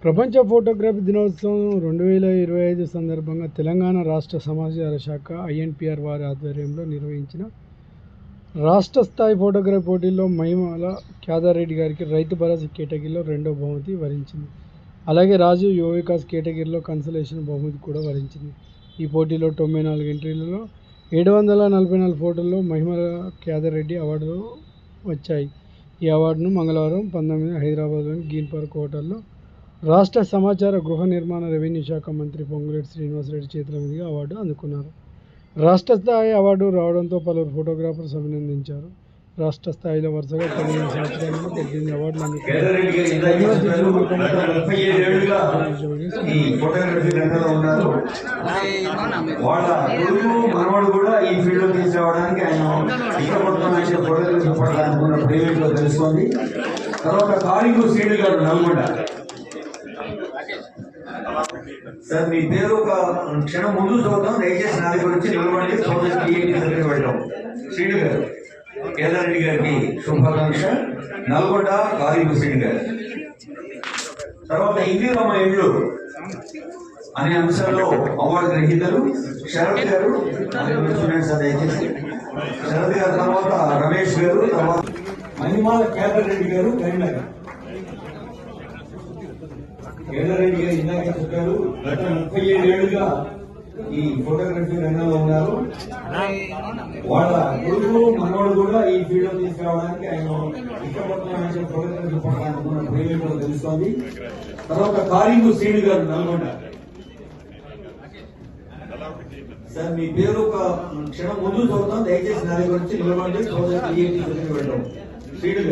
ప్రపంచ ఫోటోగ్రఫీ దినోత్సవం 2025 సందర్భంగా తెలంగాణ రాష్ట్ర సమాచార శాఖ INPR వారి ఆధ్వర్యంలో నిర్వహించిన రాష్ట్ర స్థాయి ఫోటోగ్రఫీ పోటీల్లో మహిమల క్యాదారెడ్డి గారికి రైతు భరోసా కేటగిరీలో రెండో బహుమతి వరించింది. అలాగే రాజీవ్ యువ వికాస్ కేటగిరీలో కన్సలేషన్ బహుమతి కూడా వరించింది. ఈ పోటీలో 94 ఎంట్రీలలో 744 ఫోటోల్లో మహిమల క్యాదారెడ్డి అవార్డులు వచ్చాయి. ఈ అవార్డును మంగళవారం 19 హైదరాబాద్లోని గ్రీన్ పార్క్ హోటల్లో రాష్ట్ర సమాచార, గృహ నిర్మాణ, రెవెన్యూ శాఖ మంత్రి పొంగులేటి శ్రీనివాసరెడ్డి చేతుల మీదుగా అవార్డు అందుకున్నారు. రాష్ట్ర స్థాయి అవార్డు రావడంతో పలువురు ఫోటోగ్రాఫర్స్ అభినందించారు. రాష్ట్ర స్థాయిలో వరుసగా 15 సంవత్సరాల్లో 18 అవార్డులు అందుకున్నారు. సార్ మీ పేరు ఒక క్షణం ముందు చూద్దాం, దయచేసి నా దగ్గర వచ్చి నిలబడి వెళ్ళాం. శ్రీను గారు, కేదారెడ్డి గారికి శుభాకాంక్ష. నల్గొండ కాళీ శ్రీను గారు. తర్వాత ఇందిరమ్మ ఇళ్ళు అనే అంశంలో అవార్డు గ్రహీతలు శరత్ గారు. దయచేసి శరత్ గారు, తర్వాత రమేష్ గారు, తర్వాత మహిమాల కేదారెడ్డి గారు కరీంనగర్. కేదారెడ్డి గారు ఇందాక చెప్పారు, గత 37 ఏళ్లుగా ఈ ఫోటోగ్రఫీ రంగంలో ఉన్నారు. వాళ్ళ కొడుకు మనవాడు కూడా ఈ ఫీల్డ్ లో తీసుకురావడానికి ఆయన ఇష్టపడుతున్న ఫోటోగ్రఫీ పట్ల ప్రేమ తెలుస్తోంది. తర్వాత కారింగు శ్రీను గారు, నల్గొండ. సార్ మీ పేరు ఒక క్షణం ముందు చూద్దాం, దయచేసి నా దగ్గర వచ్చి నిలబడి వెళ్ళాం. శ్రీను గారు.